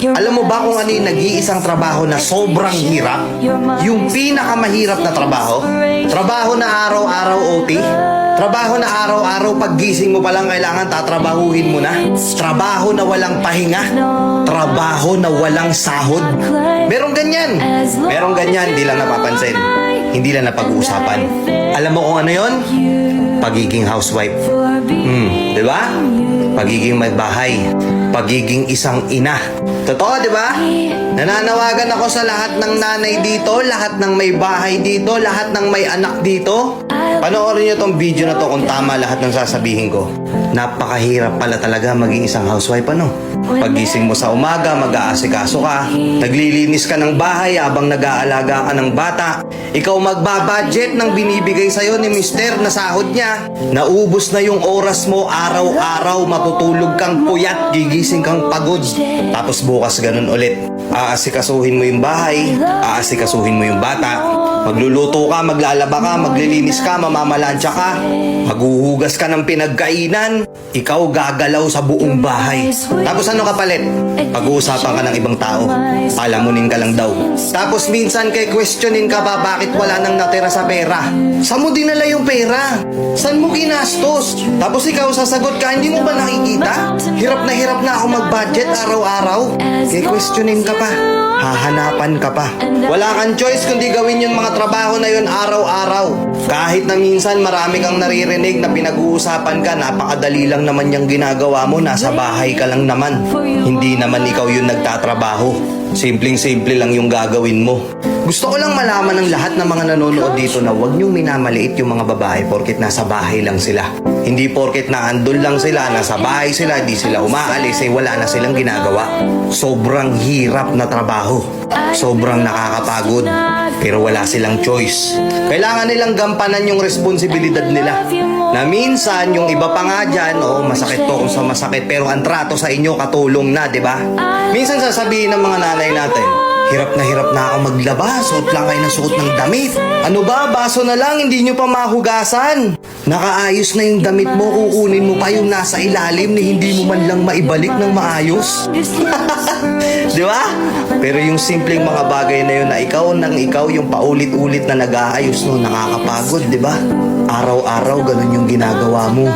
Alam mo ba kung ano yung nag-iisang trabaho na sobrang hirap? Yung pinakamahirap na trabaho? Trabaho na araw-araw OT? Trabaho na araw-araw paggising mo pa lang kailangan tatrabahuhin mo na? Trabaho na walang pahinga? Trabaho na walang sahod? Merong ganyan. Merong ganyan, hindi lang napapansin. Hindi lang napag-uusapan. Alam mo kung ano yon? Pagiging housewife. Di ba? Pagiging may bahay. Pagiging isang ina. Totoo, di ba? Nananawagan ako sa lahat ng nanay dito, lahat ng may bahay dito, lahat ng may anak dito. Panoorin nyo tong video na to kung tama lahat ng sasabihin ko. Napakahirap pala talaga maging isang housewife, ano? Paggising mo sa umaga, mag-aasikaso ka. Naglilinis ka ng bahay habang nag-aalaga ka ng bata. Ikaw magbabudget ng binibigay sa'yo ni mister na sahod niya. Naubos na yung oras mo araw-araw, matutulog kang puyat, gigising kang pagod. Tapos bukas ganun ulit. Aasikasuhin mo yung bahay, aasikasuhin mo yung bata. Magluluto ka, maglalaba ka, maglilinis ka, mamamalansya ka. Maghuhugas ka ng pinagkainan. Ikaw gagalaw sa buong bahay. Tapos ano kapalit? Pag-uusapan ka ng ibang tao. Palamunin ka lang daw. Tapos minsan kay questionin ka ba bakit wala nang natira sa pera? Saan mo dinala yung pera? Saan mo ginastos? Tapos ikaw sasagot ka, hindi mo ba nakikita? Hirap na ako mag-budget araw-araw. Kay questionin ka pa. Hahanapan ka pa. Wala kang choice kundi gawin yung mga trabaho na yun araw-araw. Kahit na minsan marami kang naririnig na pinag-uusapan ka, napakadali lang naman yung ginagawa mo, nasa bahay ka lang naman. Hindi naman ikaw yung nagtatrabaho. Simpleng-simple lang yung gagawin mo. Gusto ko lang malaman ng lahat ng mga nanonood dito na huwag niyong minamaliit yung mga babae porket nasa bahay lang sila. Hindi porket na andun lang sila, nasa bahay sila, di sila umaalis, wala na silang ginagawa. Sobrang hirap na trabaho. Sobrang nakakapagod. Pero wala silang choice. Kailangan nilang gampanan yung responsibilidad nila. Na minsan, yung iba pa nga dyan, masakit to kung sa masakit, pero ang trato sa inyo katulong na, di ba? Minsan sasabihin ng mga nanay natin, hirap na ako maglaba, suot lang kayo ng suot ng damit. Ano ba, baso na lang, hindi nyo pa mahugasan. Nakaayos na yung damit mo, kukunin mo pa yung nasa ilalim na hindi mo man lang maibalik ng maayos. Di ba? Pero yung simpleng mga bagay na yun na ikaw nang ikaw yung paulit-ulit na nag-aayos no, nakakapagod, di ba? Araw-araw ganun yung ginagawa mo.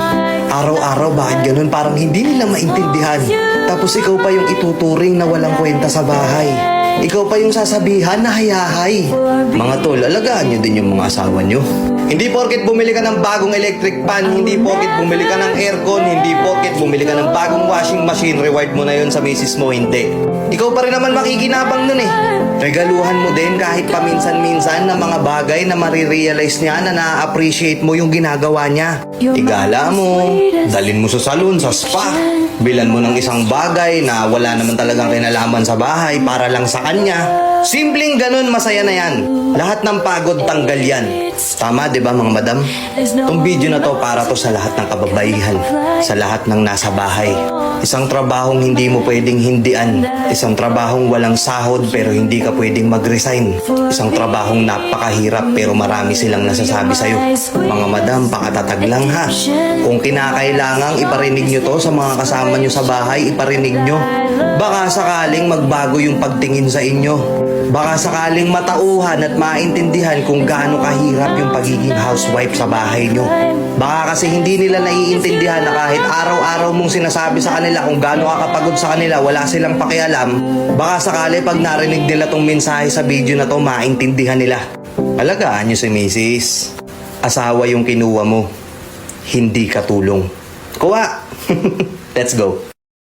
Araw-araw bakit ganun? Parang hindi nila maintindihan. Tapos ikaw pa yung ituturing na walang kwenta sa bahay. Ikaw pa yung sasabihan na hayahay. Mga tol, alagaan nyo din yung mga asawa nyo. Hindi porket bumili ka ng bagong electric fan, hindi porket bumili ka ng aircon, hindi porket bumili ka ng bagong washing machine, reward mo na yun sa misis mo, hindi. Ikaw pa rin naman makikinabang nun eh. Regaluhan mo din kahit paminsan-minsan na mga bagay na marirealize niya na na-appreciate mo yung ginagawa niya. Igala mo, dalin mo sa salon, sa spa. Bilan mo ng isang bagay na wala naman talagang kinalaman sa bahay para lang sa kanya. Simpleng ganun, masaya na yan. Lahat ng pagod, tanggal yan. Tama, di ba mga madam? Itong video na to para to sa lahat ng kababaihan. Sa lahat ng nasa bahay. Isang trabahong hindi mo pwedeng hindian. Isang trabahong walang sahod pero hindi ka pwedeng mag-resign. Isang trabahong napakahirap pero marami silang nasasabi sa'yo. Mga madam, pakatatag lang ha. Kung kinakailangang iparinig nyo to sa mga kasama nyo sa bahay, iparinig nyo. Baka sakaling magbago yung pagtingin sa inyo. Baka sakaling matauhan at maintindihan kung gaano kahirap yung pagiging housewife sa bahay nyo. Baka kasi hindi nila naiintindihan na kahit araw-araw mong sinasabi sa kanila kung gaano kakapagod sa kanila, wala silang pakialam. Baka sakali pag narinig nila tong mensahe sa video na to, maintindihan nila. Alagaan nyo si Mrs. Asawa yung kinuha mo, hindi katulong. Kuha! Let's go!